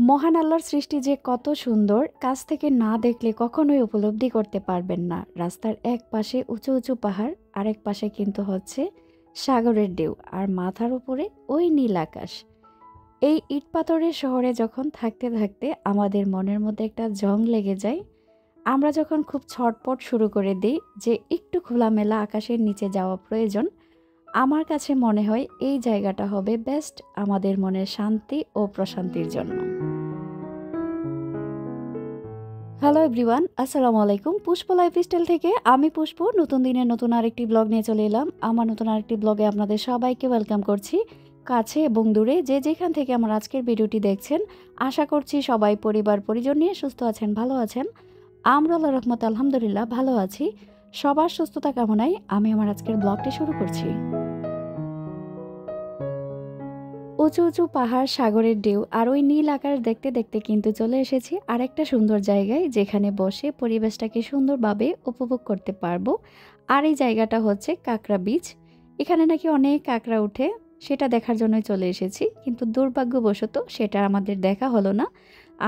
মহান আল্লাহর সৃষ্টি যে কত সুন্দর, কাছ থেকে না দেখলে কখনোই উপলব্ধি করতে পারবেন না। রাস্তার এক পাশে উঁচু উঁচু পাহাড়, আরেক পাশে কিন্তু হচ্ছে সাগরের ঢেউ, আর মাথার উপরে ওই নীল আকাশ। এই ইট পাথরের শহরে যখন থাকতে থাকতে আমাদের মনের মধ্যে একটা জং লেগে যায়, আমরা যখন খুব ছটপট শুরু করে দিই যে একটু খোলামেলা আকাশের নিচে যাওয়া প্রয়োজন, আমার কাছে মনে হয় এই জায়গাটা হবে বেস্ট আমাদের মনের শান্তি ও প্রশান্তির জন্য। হ্যালো এভরিওয়ান, আসসালামু আলাইকুম। পুষ্প লাইফস্টাইল থেকে আমি পুষ্প নতুন দিনের নতুন আরেকটি ব্লগ নিয়ে চলে এলাম। আমার নতুন আরেকটি ব্লগে আপনাদের সবাইকে ওয়েলকাম করছি। কাছে এবং দূরে যে যেখান থেকে আমার আজকের ভিডিওটি দেখছেন, আশা করছি সবাই পরিবার পরিজন নিয়ে সুস্থ আছেন, ভালো আছেন। আমরা আল্লাহর রহমতে আলহামদুলিল্লাহ ভালো আছি। সবার সুস্থতা কামনায় আমি আমার আজকের ব্লগটি শুরু করছি। উঁচু উঁচু পাহাড়, সাগরের ঢেউ আর ওই নীল আকাশ দেখতে দেখতে কিন্তু চলে এসেছি আরেকটা সুন্দর জায়গায়, যেখানে বসে পরিবেশটাকে সুন্দরভাবে উপভোগ করতে পারবো। আর এই জায়গাটা হচ্ছে কাঁকড়া বিচ। এখানে নাকি অনেক কাঁকড়া উঠে, সেটা দেখার জন্যই চলে এসেছি, কিন্তু দুর্ভাগ্যবশত সেটা আমাদের দেখা হলো না।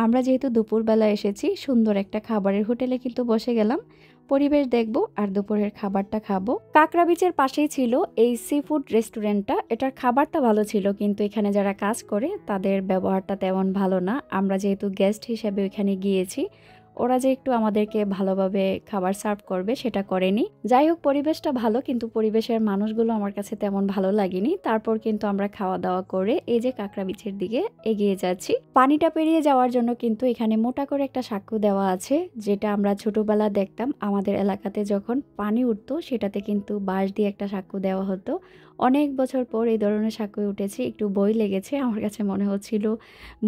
আমরা যেহেতু দুপুরবেলা এসেছি, সুন্দর একটা খাবারের হোটেলে কিন্তু বসে গেলাম, পরিবেশ দেখবো আর দুপুরের খাবারটা খাবো। কাঁকড়া বিচের পাশেই ছিল এই সি ফুড রেস্টুরেন্টটা। এটার খাবারটা ভালো ছিল, কিন্তু এখানে যারা কাজ করে তাদের ব্যবহারটা তেমন ভালো না। আমরা যেহেতু গেস্ট হিসেবে ওইখানে গিয়েছি, ওরা যে একটু আমাদেরকে ভালোভাবে খাবার সার্ভ করবে সেটা করেনি। যাই হোক, পরিবেশটা ভালো, কিন্তু পরিবেশের মানুষগুলো আমার কাছে তেমন ভালো লাগেনি। তারপর কিন্তু আমরা খাওয়া দাওয়া করে এই যে কাঁকড়া বিচের দিকে এগিয়ে যাচ্ছি। পানিটা পেরিয়ে যাওয়ার জন্য কিন্তু এখানে মোটা করে একটা সাঁকো দেওয়া আছে, যেটা আমরা ছোটবেলা দেখতাম আমাদের এলাকাতে যখন পানি উঠতো, সেটাতে কিন্তু বাঁশ দিয়ে একটা সাঁকো দেওয়া হতো। অনেক বছর পর এই ধরনের সাঁকোয় উঠেছি, একটু ভয় লেগেছে। আমার কাছে মনে হচ্ছিল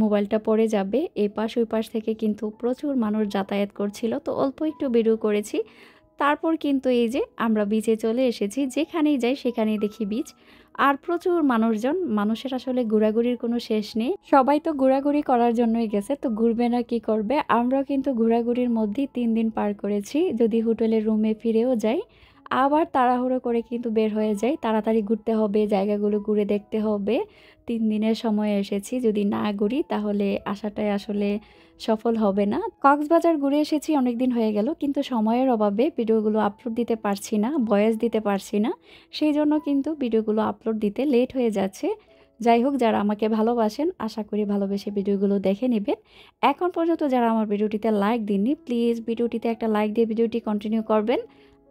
মোবাইলটা পড়ে যাবে। এই পাশ ওই পাশ থেকে কিন্তু প্রচুর মানুষ যাতায়াত করছিল, তো অল্প একটু ভিডিও করেছি। তারপর কিন্তু এই যে আমরা বিচে চলে এসেছি, যেখানেই যাই সেখানেই দেখি বিচ আর প্রচুর মানুষজন। মানুষের আসলে ঘোরাঘুরির কোনো শেষ নেই, সবাই তো ঘোরাঘুরি করার জন্যই গেছে, তো ঘুরবে না কি করবে। আমরাও কিন্তু ঘোরাঘুরির মধ্যেই 3 দিন পার করেছি। যদি হোটেলের রুমে ফিরেও যাই, আবার তাড়াহুড়ো করে কিন্তু বের হয়ে যাই, তাড়াতাড়ি ঘুরতে হবে, জায়গাগুলো ঘুরে দেখতে হবে। 3 দিনের সময় এসেছি, যদি না ঘুরি তাহলে আশাটাই আসলে সফল হবে না। কক্সবাজার ঘুরে এসেছি অনেক দিন হয়ে গেল, কিন্তু সময়ের অভাবে ভিডিওগুলো আপলোড দিতে পারছি না, ভয়েস দিতে পারছি না। সেই জন্য কিন্তু ভিডিওগুলো আপলোড দিতে লেট হয়ে যাচ্ছে। যাই হোক, যারা আমাকে ভালোবাসেন আশা করি ভালোবেসে ভিডিওগুলো দেখে নেবেন। এখন পর্যন্ত যারা আমার ভিডিওটিতে লাইক দিননি, প্লিজ ভিডিওটিতে একটা লাইক দিয়ে ভিডিওটি কন্টিনিউ করবেন।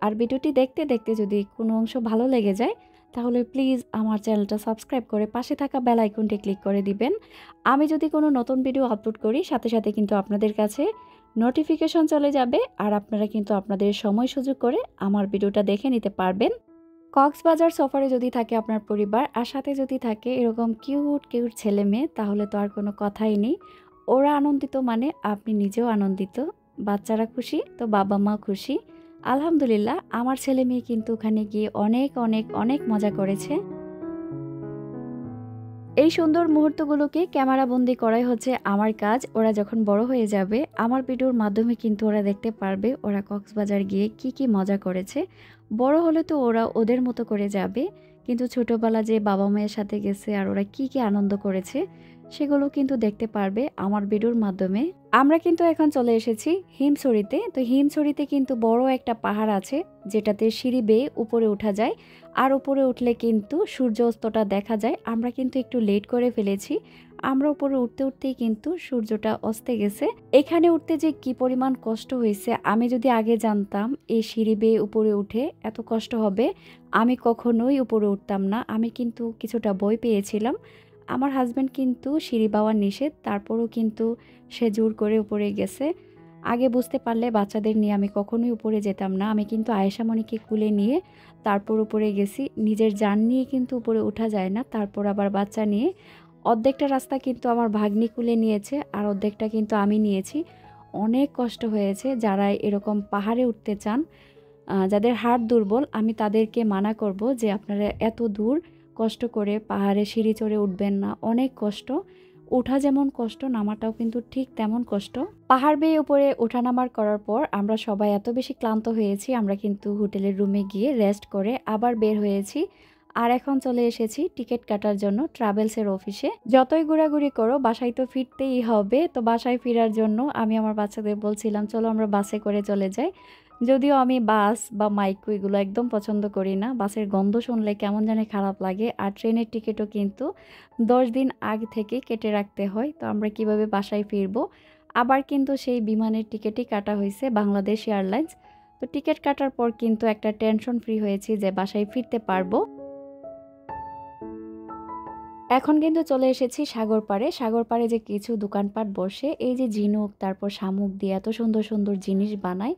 আর ভিডিওটি দেখতে দেখতে যদি কোনো অংশ ভালো লেগে যায়, তাহলে প্লিজ আমার চ্যানেলটা সাবস্ক্রাইব করে পাশে থাকা বেল আইকনটি ক্লিক করে দিবেন। আমি যদি কোনো নতুন ভিডিও আপলোড করি, সাথে সাথে কিন্তু আপনাদের কাছে নোটিফিকেশন চলে যাবে, আর আপনারা কিন্তু আপনাদের সময় সুযোগ করে আমার ভিডিওটা দেখে নিতে পারবেন। কক্সবাজার সফরে যদি থাকে আপনার পরিবার, আর সাথে যদি থাকে এরকম কিউট কিউট ছেলে মেয়ে, তাহলে তো আর কোনো কথাই নেই। ওরা আনন্দিত মানে আপনি নিজেও আনন্দিত, বাচ্চারা খুশি তো বাবা মা খুশি। আলহামদুলিল্লাহ, আমার ছেলে মেয়ে কিন্তু ওখানে গিয়ে অনেক অনেক অনেক মজা করেছে। এই সুন্দর মুহূর্তগুলোকে ক্যামেরাবন্দি করাই হচ্ছে আমার কাজ। ওরা যখন বড় হয়ে যাবে, আমার ভিডিওর মাধ্যমে কিন্তু ওরা দেখতে পারবে ওরা কক্সবাজার গিয়ে কি কি মজা করেছে। বড় হলে তো ওরা ওদের মতো করে যাবে, কিন্তু ছোটবেলা যে বাবা মায়ের সাথে গেছে আর ওরা কি কি আনন্দ করেছে, সেগুলো কিন্তু দেখতে পারবে আমার ভিডিওর মাধ্যমে। আমরা কিন্তু এখন চলে এসেছি হিমছড়িতে। তো হিমছড়িতে কিন্তু বড় একটা পাহাড় আছে, যেটাতে সিঁড়ি বেয়ে উপরে ওঠা যায়, আর উপরে উঠলে কিন্তু সূর্য অস্তটা দেখা যায়। আমরা কিন্তু একটু লেট করে ফেলেছি, আমরা উপরে উঠতে উঠতেই কিন্তু সূর্যটা অস্তে গেছে। এখানে উঠতে যে কি পরিমাণ কষ্ট হয়েছে, আমি যদি আগে জানতাম এই সিঁড়ি বেয়ে উপরে উঠে এত কষ্ট হবে, আমি কখনোই উপরে উঠতাম না। আমি কিন্তু কিছুটা ভয় পেয়েছিলাম। আমার হাজব্যান্ড কিন্তু সিঁড়ি বাওয়া নিষেধ, তারপরও কিন্তু সে জোর করে উপরে গেছে। আগে বুঝতে পারলে বাচ্চাদের নিয়ে আমি কখনোই উপরে যেতাম না। আমি কিন্তু আয়েশা মনিকে কুলে নিয়ে তারপর উপরে গেছি। নিজের জান নিয়ে কিন্তু উপরে ওঠা যায় না, তারপর আবার বাচ্চা নিয়ে। অর্ধেকটা রাস্তা কিন্তু আমার ভাগ্নি কুলে নিয়েছে, আর অর্ধেকটা কিন্তু আমি নিয়েছি। অনেক কষ্ট হয়েছে। যারা এরকম পাহাড়ে উঠতে চান, যাদের হাড় দুর্বল, আমি তাদেরকে মানা করব যে আপনারা এত দূর কষ্ট করে পাহাড়ে সিঁড়ি চড়ে উঠবেন না। অনেক কষ্ট, ওঠা যেমন কষ্ট, নামাটাও কিন্তু ঠিক তেমন কষ্ট। পাহাড় বেয়ে উপরে ওঠানামার করার পর আমরা সবাই এত বেশি ক্লান্ত হয়েছি, আমরা কিন্তু হোটেলের রুমে গিয়ে রেস্ট করে আবার বের হয়েছি। আর এখন চলে এসেছি টিকিট কাটার জন্য ট্রাভেলসের অফিসে। যতই ঘোরাঘুরি করো বাসায় তো ফিরতেই হবে। তো বাসায় ফেরার জন্য আমি আমার বাচ্চাদের বলছিলাম চলো আমরা বাসে করে চলে যাই। যদিও আমি বাস বা মাইক্রো এগুলো একদম পছন্দ করি না। বাসের গন্ধ শুনলে কেমন জানি খারাপ লাগে। আর ট্রেনের টিকিটও কিন্তু 10 দিন আগে থেকে কেটে রাখতে হয়। তো আমরা কিভাবে বাসায় ফিরবো? আবার কিন্তু সেই বিমানের টিকিটই কাটা হয়েছে বাংলাদেশ এয়ারলাইন্স। তো টিকিট কাটার পর কিন্তু একটা টেনশন ফ্রি হয়েছি যে বাসায় ফিরতে পারবো। এখন কিন্তু চলে এসেছি সাগর পাড়ে। সাগর পাড়ে যে কিছু দোকানপাট বসে, এই যে ঝিনুক তারপর শামুক দিয়ে এত সুন্দর সুন্দর জিনিস বানায়,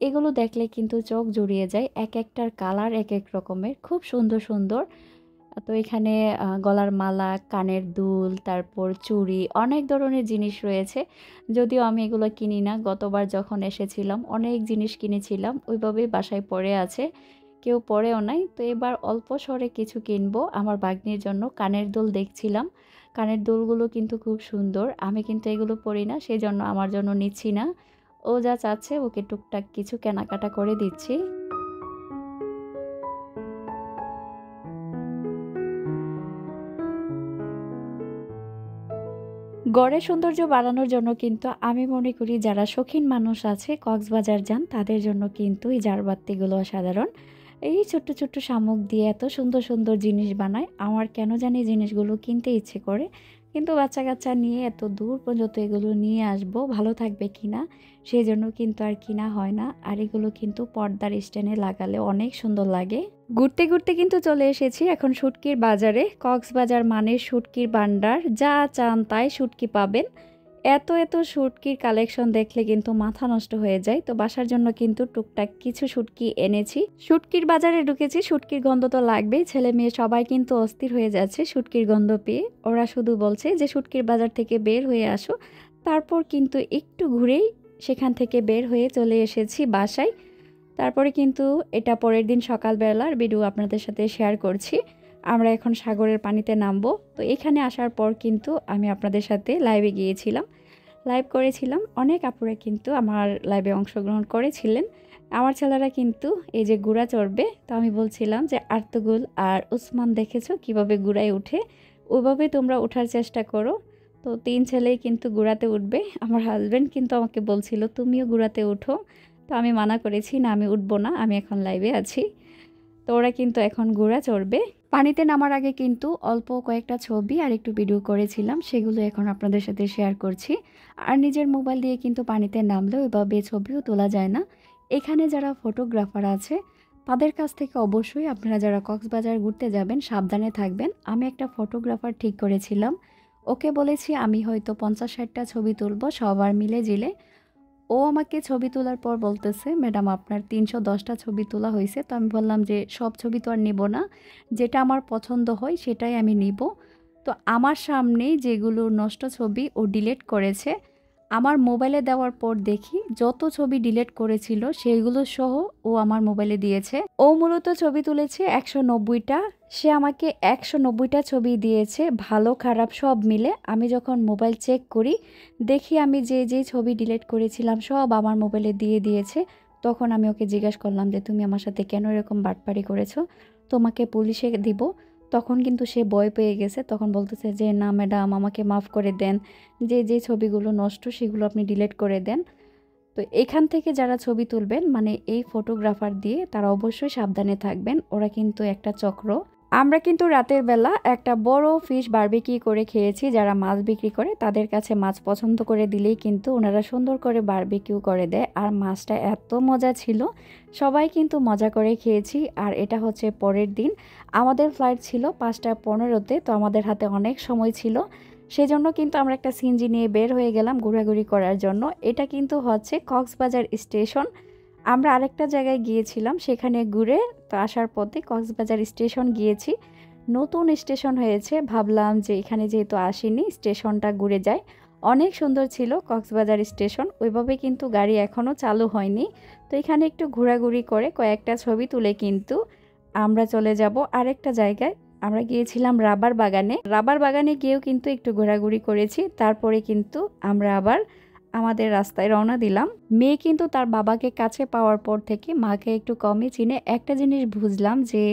এগুলো দেখলে কিন্তু চোখ জুড়িয়ে যায়। এক একটার কালার এক এক রকমের, খুব সুন্দর সুন্দর। তো এখানে গলার মালা, কানের দুল, তারপর চুড়ি, অনেক ধরনের জিনিস রয়েছে। যদিও আমি এগুলো কিনি না, গতবার যখন এসেছিলাম অনেক জিনিস কিনেছিলাম, ওইভাবেই বাসায় পড়ে আছে, কেউ পড়েও নাই। তো এবার অল্প স্বরে কিছু কিনবো আমার ভাগ্নির জন্য। কানের দুল দেখছিলাম, কানের দুলগুলো কিন্তু খুব সুন্দর। আমি কিন্তু এগুলো পরি না, সেই জন্য আমার জন্য নিচ্ছি না। ও যা চাচ্ছে ওকে টুকটাক কিছু কেনাকাটা করে দিচ্ছি। গড়ের সৌন্দর্য বাড়ানোর জন্য কিন্তু আমি মনে করি যারা শৌখিন মানুষ আছে কক্সবাজার যান তাদের জন্য কিন্তু এই ঝাড়বাতিগুলো অসাধারণ। এই ছোট্ট ছোট্ট শামুক দিয়ে এত সুন্দর সুন্দর জিনিস বানায়, আমার কেন জানি জিনিসগুলো কিনতে ইচ্ছে করে। কিন্তু বাচ্চা কাচ্চা নিয়ে এত দূর পর্যন্ত এগুলো নিয়ে আসবো, ভালো থাকবে কিনা সেই জন্য কিন্তু আর কিনা হয় না। আর এগুলো কিন্তু পর্দার স্ট্যান্ডে লাগালে অনেক সুন্দর লাগে। ঘুরতে ঘুরতে কিন্তু চলে এসেছি এখন শুটকির বাজারে। কক্সবাজার মানে শুটকির ভান্ডার, যা চান তাই শুটকি পাবেন। এত এত শুটকির কালেকশন দেখলে কিন্তু মাথা নষ্ট হয়ে যায়। তো বাসার জন্য কিন্তু টুকটাক কিছু শুটকি এনেছি। শুটকির বাজারে ঢুকেছি, শুটকির গন্ধ তো লাগবেই। ছেলে মেয়ে সবাই কিন্তু অস্থির হয়ে যাচ্ছে শুটকির গন্ধ পেয়ে। ওরা শুধু বলছে যে শুটকির বাজার থেকে বের হয়ে আসো। তারপর কিন্তু একটু ঘুরেই সেখান থেকে বের হয়ে চলে এসেছি বাসায়। তারপরে কিন্তু এটা পরের দিন সকালবেলার ভিডিও আপনাদের সাথে শেয়ার করছি। আমরা এখন সাগরের পানিতে নামবো। তো এখানে আসার পর কিন্তু আমি আপনাদের সাথে লাইভে গিয়েছিলাম, লাইভ করেছিলাম। অনেক আপুরা কিন্তু আমার লাইভে অংশগ্রহণ করেছিলেন। আমার ছেলেরা কিন্তু এই যে গুড়া চড়বে, তো আমি বলছিলাম যে আর্তুগুল আর উসমান দেখেছো কিভাবে গুড়ায় উঠে, ওইভাবে তোমরা ওঠার চেষ্টা করো। তো 3 ছেলেই কিন্তু গুড়াতে উঠবে। আমার হাজব্যান্ড কিন্তু আমাকে বলছিল তুমিও গুড়াতে উঠো। তো আমি মানা করেছি, না আমি উঠবো না, আমি এখন লাইভে আছি। তো ওরা কিন্তু এখন ঘোড়া চড়বে। পানিতে নামার আগে কিন্তু অল্প কয়েকটা ছবি আর একটু ভিডিও করেছিলাম, সেগুলো এখন আপনাদের সাথে শেয়ার করছি। আর নিজের মোবাইল দিয়ে কিন্তু পানিতে নামলেও এভাবে ছবিও তোলা যায় না। এখানে যারা ফটোগ্রাফার আছে তাদের কাছ থেকে অবশ্যই আপনারা যারা কক্সবাজার ঘুরতে যাবেন সাবধানে থাকবেন। আমি একটা ফটোগ্রাফার ঠিক করেছিলাম, ওকে বলেছি আমি হয়তো 50-60টা ছবি তুলবো সবার মিলে জিলে। ও আমাকে ছবি তোলার পর বলতেছে ম্যাডাম আপনার 310টা ছবি তোলা হয়েছে। তো আমি বললাম যে সব ছবি তো আর নিব না, যেটা আমার পছন্দ হয় সেটাই আমি নিব। তো আমার সামনেই যেগুলো নষ্ট ছবি ও ডিলিট করেছে, আমার মোবাইলে দেওয়ার পর দেখি যত ছবি ডিলিট করেছিল সেইগুলো সহ ও আমার মোবাইলে দিয়েছে। ও মূলত ছবি তুলেছে 190টা, সে আমাকে 190টা ছবি দিয়েছে, ভালো খারাপ সব মিলে। আমি যখন মোবাইল চেক করি দেখি আমি যে ছবি ডিলিট করেছিলাম সব আমার মোবাইলে দিয়ে দিয়েছে। তখন আমি ওকে জিজ্ঞাসা করলাম যে তুমি আমার সাথে কেন এরকম বাটপারি করেছো, তোমাকে পুলিশে দিব। তখন কিন্তু সে ভয় পেয়ে গেছে, তখন বলতেছে যে না ম্যাডাম আমাকে মাফ করে দেন, যে ছবিগুলো নষ্ট সেগুলো আপনি ডিলিট করে দেন। তো এখান থেকে যারা ছবি তুলবেন মানে এই ফটোগ্রাফার দিয়ে তারা অবশ্যই সাবধানে থাকবেন, ওরা কিন্তু একটা চক্র। আমরা কিন্তু রাতের বেলা একটা বড় ফিশ বারবিকিউ করে খেয়েছি। যারা মাছ বিক্রি করে তাদের কাছে মাছ পছন্দ করে দিলেই কিন্তু ওনারা সুন্দর করে বারবিকিউ করে দেয়। আর মাছটা এত মজা ছিল, সবাই কিন্তু মজা করে খেয়েছি। আর এটা হচ্ছে পরের দিন, আমাদের ফ্লাইট ছিল 5টা 15-তে। তো আমাদের হাতে অনেক সময় ছিল, সেজন্য কিন্তু আমরা একটা সিএনজি নিয়ে বের হয়ে গেলাম ঘোরাঘুরি করার জন্য। এটা কিন্তু হচ্ছে কক্সবাজার স্টেশন। আমরা আরেকটা জায়গায় গিয়েছিলাম, সেখানে ঘুরে তো আসার পথে কক্সবাজার স্টেশন গিয়েছি। নতুন স্টেশন হয়েছে, ভাবলাম যে এখানে যেহেতু আসিনি স্টেশনটা ঘুরে যাই। অনেক সুন্দর ছিল কক্সবাজার স্টেশন, ওইভাবে কিন্তু গাড়ি এখনও চালু হয়নি। তো এখানে একটু ঘোরাঘুরি করে কয়েকটা ছবি তুলে কিন্তু আমরা চলে যাব আরেকটা জায়গায়। আমরা গিয়েছিলাম রাবার বাগানে। রাবার বাগানে গিয়েও কিন্তু একটু ঘোরাঘুরি করেছি। তারপরে কিন্তু আমরা আবার আমাদের রাস্তায় রওনা দিলাম। মেয়ে কিন্তু তার বাবাকে কাছে পাওয়ার পর থেকে মাকে একটু কমই চিনে। একটা জিনিস বুঝলাম যে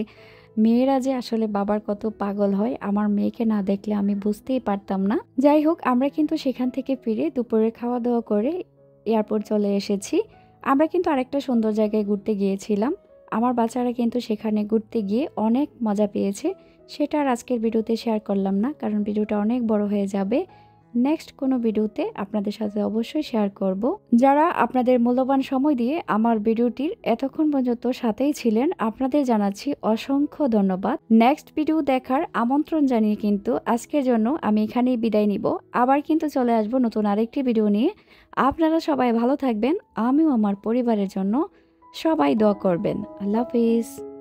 মেয়েরা যে আসলে বাবার কত পাগল হয়, আমার মেয়েকে না দেখলে আমি বুঝতেই পারতাম না। যাই হোক, আমরা কিন্তু সেখান থেকে ফিরে দুপুরের খাওয়া দাওয়া করে এয়ারপোর্ট চলে এসেছি। আমরা কিন্তু আরেকটা সুন্দর জায়গায় ঘুরতে গিয়েছিলাম। আমার বাচ্চারা কিন্তু সেখানে ঘুরতে গিয়ে অনেক মজা পেয়েছে। সেটা আর আজকের ভিডিওতে শেয়ার করলাম না, কারণ ভিডিওটা অনেক বড় হয়ে যাবে। নেক্সট কোনো ভিডিওতে আপনাদের সাথে অবশ্যই শেয়ার করব। যারা আপনাদের মূল্যবান সময় দিয়ে আমার ভিডিওটির এতক্ষণ পর্যন্ত সাথেই ছিলেন, আপনাদের জানাচ্ছি অসংখ্য ধন্যবাদ। নেক্সট ভিডিও দেখার আমন্ত্রণ জানিয়ে কিন্তু আজকের জন্য আমি এখানেই বিদায় নিব। আবার কিন্তু চলে আসবো নতুন আরেকটি ভিডিও নিয়ে। আপনারা সবাই ভালো থাকবেন, আমিও আমার পরিবারের জন্য সবাই দোয়া করবেন। আল্লাহ হাফিজ।